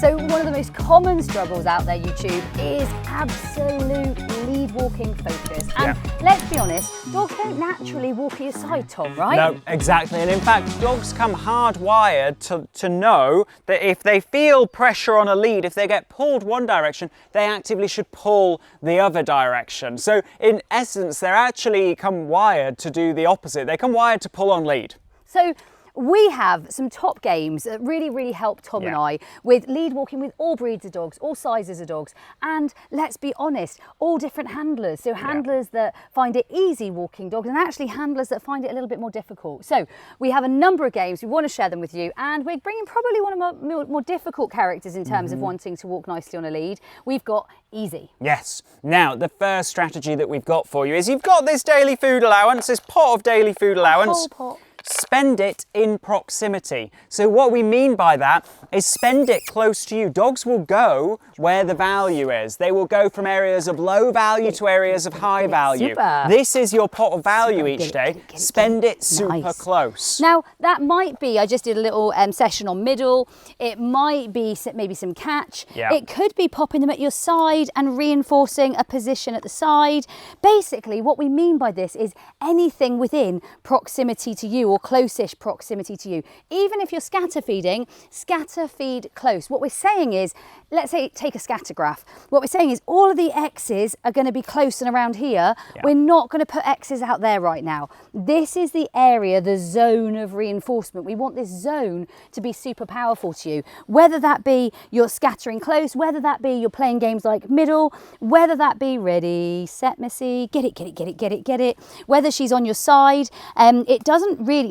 So one of the most common struggles out there, YouTube, is absolute lead walking focus. And let's be honest, dogs don't naturally walk at your side, Tom, right? No, exactly. And in fact, dogs come hardwired to know that if they feel pressure on a lead, if they get pulled one direction, they actively should pull the other direction. So in essence, they're actually come wired to do the opposite. They come wired to pull on lead. So we have some top games that really help Tom and I with lead walking with all breeds of dogs, all sizes of dogs, and let's be honest, all different handlers. So handlers that find it easy walking dogs and actually handlers that find it a little bit more difficult. So we have a number of games, we want to share them with you, and we're bringing probably one of our more difficult characters in terms of wanting to walk nicely on a lead. We've got Easy. Yes. Now, the first strategy that we've got for you is you've got this daily food allowance, this pot of daily food allowance. Whole pot. Spend it in proximity. So what we mean by that is spend it close to you. Dogs will go where the value is. They will go from areas of low value to areas of high value. Super. This is your pot of value each day. Spend it super close. Now, that might be, I just did a little session on middle. It might be maybe some catch. It could be popping them at your side and reinforcing a position at the side. Basically, what we mean by this is anything within proximity to you or close-ish proximity to you. Even if you're scatter feeding, scatter feed close. What we're saying is, let's say take a scatter graph. What we're saying is all of the X's are going to be close and around here. We're not going to put X's out there right now. This is the area, the zone of reinforcement. We want this zone to be super powerful to you. Whether that be you're scattering close, whether that be you're playing games like middle, whether that be ready, set, Missy, get it. Whether she's on your side, it doesn't really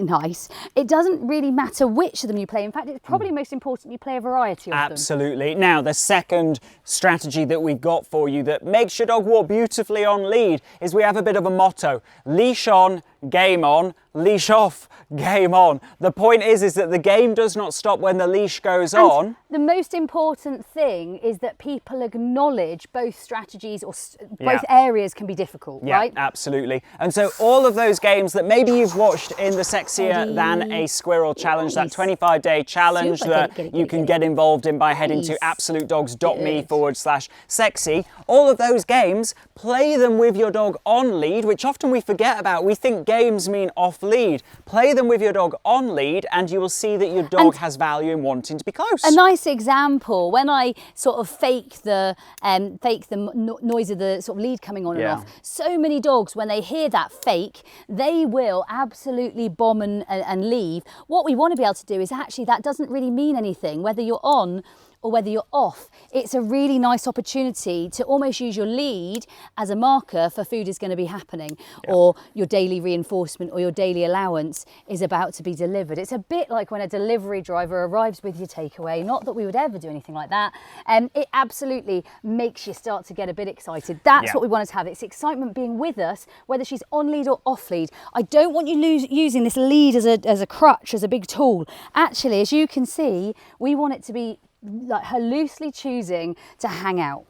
It doesn't really matter which of them you play. In fact, it's probably most important you play a variety of them. Absolutely. Now, the second strategy that we've got for you that makes your dog walk beautifully on lead is we have a bit of a motto: leash on, game on, leash off, game on. The point is that the game does not stop when the leash goes on. The most important thing is that people acknowledge both strategies or both areas can be difficult, right? Absolutely. And so all of those games that maybe you've watched in the Sexier Than a Squirrel challenge, that 25-day challenge that you can get involved in by heading to absolutedogs.me/sexy, all of those games, play them with your dog on lead, which often we forget about. We think games mean off lead. Play them with your dog on lead and you will see that your dog has value in wanting to be close. A nice example, when I sort of fake the noise of the sort of lead coming on and off, so many dogs, when they hear that fake, they will absolutely bomb and leave. What we want to be able to do is actually that doesn't really mean anything, whether you're on or whether you're off. It's a really nice opportunity to almost use your lead as a marker for food is going to be happening, or your daily reinforcement or your daily allowance is about to be delivered. It's a bit like when a delivery driver arrives with your takeaway, not that we would ever do anything like that. It absolutely makes you start to get a bit excited. That's what we want to have. It's excitement being with us, whether she's on lead or off lead. I don't want you using this lead as a crutch, as a big tool. Actually, as you can see, we want it to be like her loosely choosing to hang out.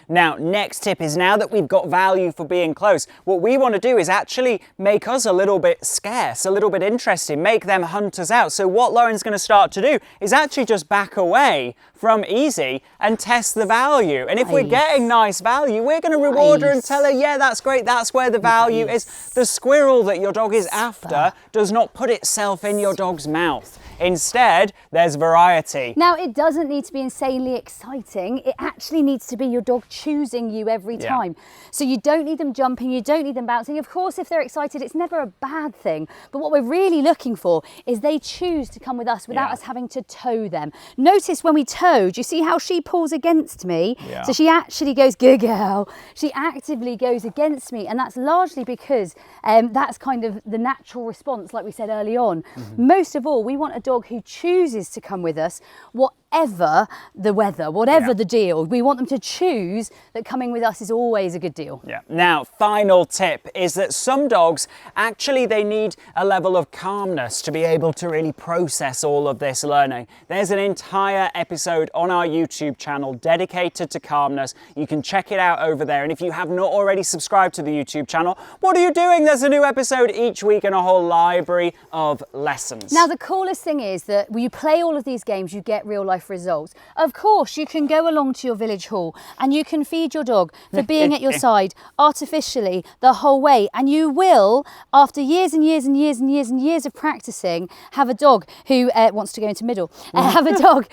Now, next tip is, now that we've got value for being close, what we want to do is actually make us a little bit scarce, a little bit interesting, make them hunt us out. So what Lauren's going to start to do is actually just back away from Easy and test the value. And if we're getting nice value, we're going to reward her and tell her, yeah, that's great, that's where the value is. The squirrel that your dog is after does not put itself in your dog's mouth. Instead, there's variety. Now, it doesn't need to be insanely exciting. It actually needs to be your dog choosing you every time. So you don't need them jumping, you don't need them bouncing. Of course, if they're excited, it's never a bad thing. But what we're really looking for is they choose to come with us without us having to tow them. Notice when we tow, do you see how she pulls against me? So she actually goes, good girl. She actively goes against me. And that's largely because that's kind of the natural response, like we said early on. Most of all, we want a dog who chooses to come with us, whatever the weather, whatever the deal. We want them to choose that coming with us is always a good deal. Now, final tip is that some dogs, actually they need a level of calmness to be able to really process all of this learning. There's an entire episode on our YouTube channel dedicated to calmness. You can check it out over there. And if you have not already subscribed to the YouTube channel, what are you doing? There's a new episode each week and a whole library of lessons. Now, the coolest thing is that when you play all of these games, you get real life life results. Of course, you can go along to your village hall and you can feed your dog for being at your side artificially the whole way. And you will, after years and years and years and years and years of practicing, have a dog who wants to go into middle, have a dog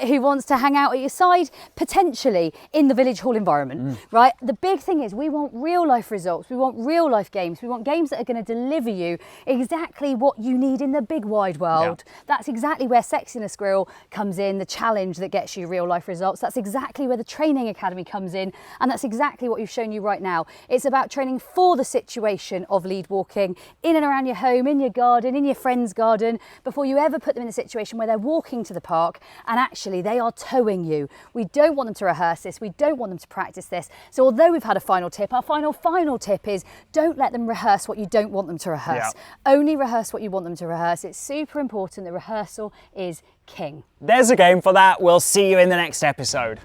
who wants to hang out at your side, potentially in the village hall environment, right? The big thing is we want real life results. We want real life games. We want games that are going to deliver you exactly what you need in the big wide world. That's exactly where Sexiness Grill comes in, the challenge that gets you real life results. That's exactly where the Training Academy comes in, and that's exactly what you've shown you right now. It's about training for the situation of lead walking in and around your home, in your garden, in your friend's garden, before you ever put them in a situation where they're walking to the park and actually they are towing you. We don't want them to rehearse this. We don't want them to practice this. So although we've had a final tip, our final tip is don't let them rehearse what you don't want them to rehearse. Only rehearse what you want them to rehearse. It's super important that rehearsal is king. There's a game for that. We'll see you in the next episode.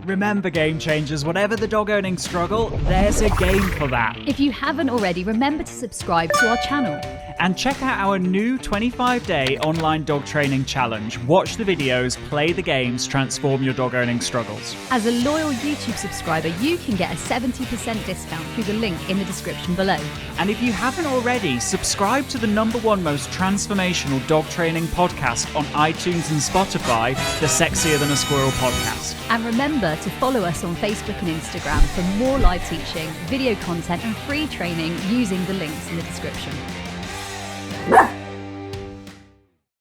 Remember, game changers, whatever the dog owning struggle, there's a game for that. If you haven't already, remember to subscribe to our channel. And check out our new 25-day online dog training challenge. Watch the videos, play the games, transform your dog owning struggles. As a loyal YouTube subscriber, you can get a 70% discount through the link in the description below. And if you haven't already, subscribe to the #1 most transformational dog training podcast on iTunes and Spotify, the Sexier Than a Squirrel podcast. And remember to follow us on Facebook and Instagram for more live teaching, video content and free training using the links in the description.